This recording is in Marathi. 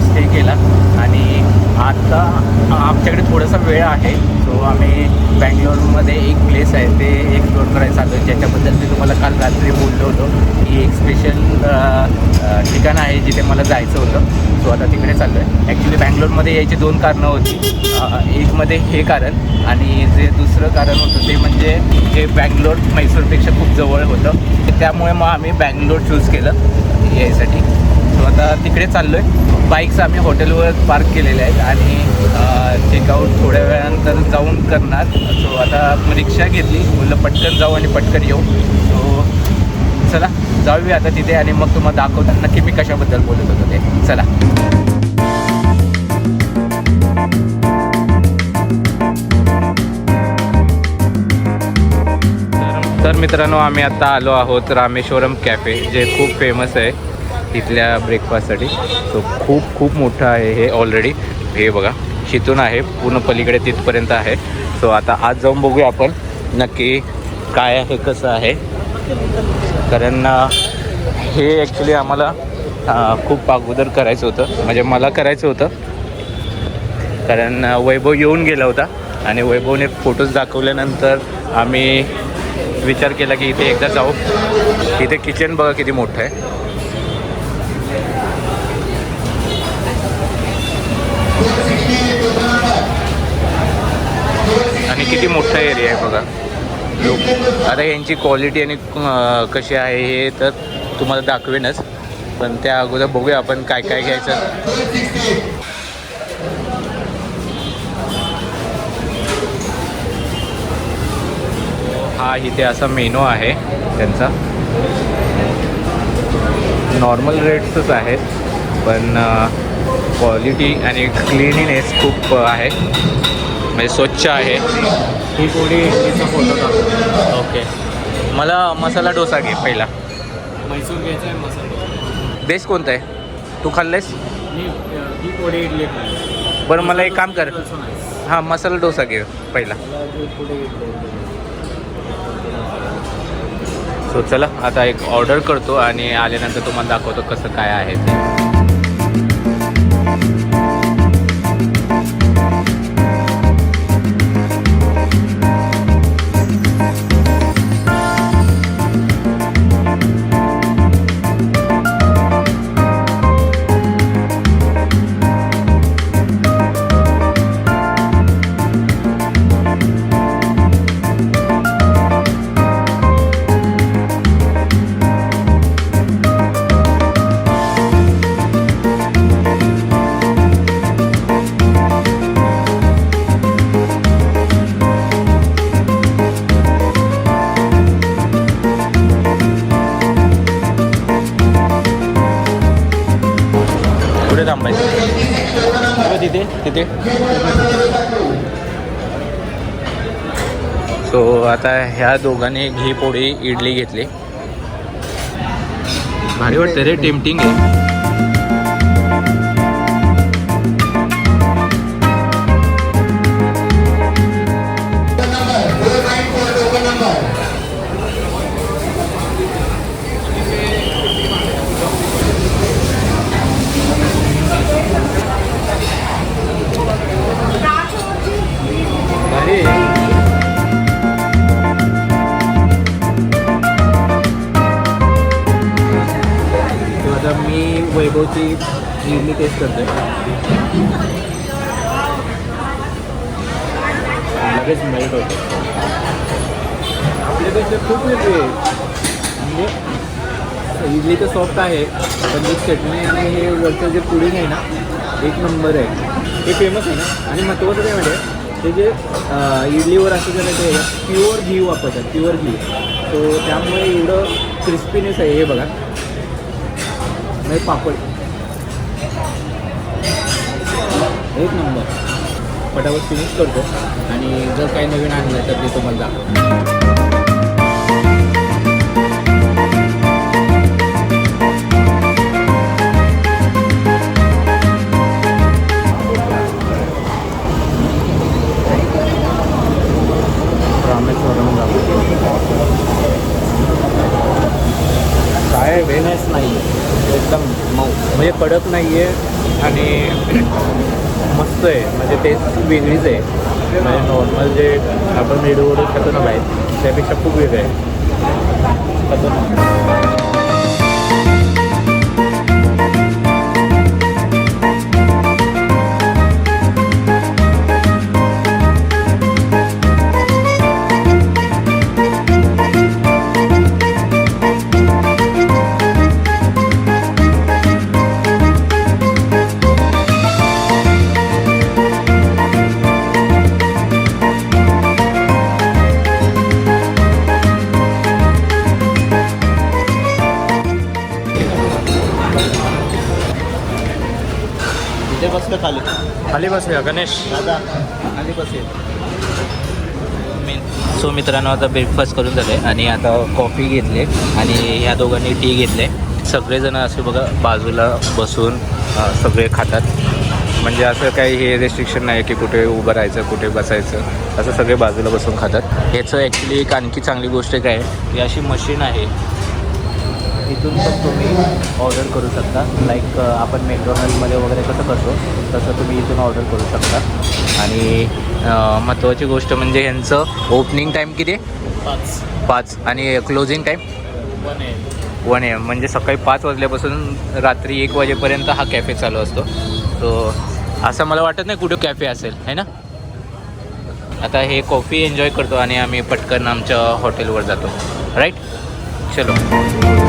स्टे केला आणि आता आमच्याकडे थोडासा वेळ आहे. सो आम्ही बँगलोरमध्ये एक प्लेस आहे ते एक्सप्लोर करायला चाललो आहे, ज्याच्याबद्दल मी तुम्हाला काल रात्री बोललो होतो की एक स्पेशल ठिकाण आहे जिथे मला जायचं होतं. सो आता तिकडे चाललो आहे. ॲक्च्युली बँगलोरमध्ये यायची 2 कारणं होती. एकमध्ये हे कारण आणि जे दुसरं कारण होतं ते म्हणजे हे बँगलोर मैसूरपेक्षा खूप जवळ होतं, त्यामुळे मग आम्ही बँगलोर चूज केलं यायसाठी. सो आता तिकडे चाललो आहे. बाईक्स आम्ही हॉटेलवर पार्क केलेले आहेत आणि चेकआउट थोड्या वेळानंतर जाऊन करणार. सो आता रिक्षा घेतली, बोललं पटकन जाऊ आणि पटकन येऊ. सो चला जाऊया आता तिथे आणि मग तुम्हाला दाखवतात नक्की मी कशाबद्दल बोलत होतो ते. चला. तर मित्रांनो, आम्ही आता आलो आहोत रामेश्वरम कॅफे, जे खूप फेमस आहे तिथल्या ब्रेकफास्टसाठी. सो खूप मोठं आहे हे ऑलरेडी. हे बघा शितून आहे पूर्ण पलीकडे तिथपर्यंत आहे. सो आता आज जाऊन बघूया आपण नक्की काय आहे कसं आहे, कारण हे ॲक्च्युली आम्हाला खूप अगोदर करायचं होतं, म्हणजे मला करायचं होतं, कारण वैभव येऊन गेला होता आणि वैभवने फोटोज दाखवल्यानंतर आम्ही विचार केला की इथे एकदा जाऊ. इथे किचन बघा किती मोठं आहे. आणि किती मोठा एरिया आहे बघा. लोक आता यांची क्वालिटी आणि कशी आहे हे तर तुम्हाला दाखवेनच, पण त्या अगोदर बघूया आपण काय काय घ्यायचं. हा इथे असा मेनू आहे त्यांचा. नॉर्मल रेट्सच आहेत, पण क्वालिटी आणि क्लिनिनेस खूप आहे, म्हणजे स्वच्छ आहे. ही थोडी इडलीचा फोटो टाकतो. ओके, मला मसाला डोसा घे पहिला. मैसूर घ्यायचा आहे मसाला. बेस्ट कोणता आहे? तू खाल्लेस? मी ही थोडी इडली खाल्ली. बरं मला एक काम कर, मला हां मसाला डोसा घे पहिला. थोडी इडली. सो चला आता एक ऑर्डर करतो आणि आल्यानंतर तुम्हाला दाखवतो कसं काय आहे ते. पुढे थांबायचं तिथे तिथे. सो आता ह्या दोघांनी घी पोळी इडली घेतली. भारी वाटतं रे, टेम्पटिंग आहे. मी वैभवची इडली टेस्ट करतोय. लगेच मेल्ट होतं. आपल्यापेक्षा खूप वेगळी आहे, म्हणजे इडली तर सॉफ्ट आहे, पण जी चटणी आणि हे वरचं जे पुडिंग आहे ना, एक नंबर आहे. हे फेमस आहे ना. आणि महत्त्वाचं काय म्हणजे ते जे इडलीवर असं झालं ते प्युअर घी वापरतात, प्युअर घी. सो त्यामुळे एवढं क्रिस्पीनेस आहे. हे बघा नाही पापड एक नंबर. फटाफट फिनिश करतो आणि जर काही नवीन आणलं तर ते तुम्हाला दाखवतो. काय वेनेस नाही, एकदम मऊ, म्हणजे कडक नाही आहे आणि मस्त आहे, म्हणजे टेस्ट वेगळीच आहे. म्हणजे नॉर्मल जे आपण मेडूवडे खातो ना बाहेर त्यापेक्षा खूप वेगळं आहे. खतरनाक. इथे बस का खाली खाली बसूया गणेश. दादा खाली बसेल. सो मित्रांनो आता ब्रेकफास्ट करून झाले आणि आता कॉफी घेतले आणि ह्या दोघांनी टी घेतले. सगळेजण असे बघा बाजूला बसून सगळे खातात. म्हणजे असं काही हे रेस्ट्रिक्शन नाही की कुठे उभं राहायचं कुठे बसायचं, असं सगळे बाजूला बसून खातात. ह्याचं ॲक्च्युली एक आणखी चांगली गोष्ट काय आहे की अशी मशीन आहे, इथून पण तुम्ही ऑर्डर करू शकता. लाईक आपण मॅकडॉनल्डमध्ये वगैरे कसं करतो तसं तुम्ही इथून ऑर्डर करू शकता. आणि महत्त्वाची गोष्ट म्हणजे ह्यांचं ओपनिंग टाईम किती आहे? 5 आणि क्लोजिंग टाईम 1 AM. म्हणजे सकाळी 5 वाजल्यापासून रात्री 1 वाजेपर्यंत हा कॅफे चालू असतो. सो असं मला वाटत नाही कुठं कॅफे असेल है ना. आता हे कॉफी एन्जॉय करतो आणि आम्ही पटकन आमच्या हॉटेलवर जातो. राईट, चलो.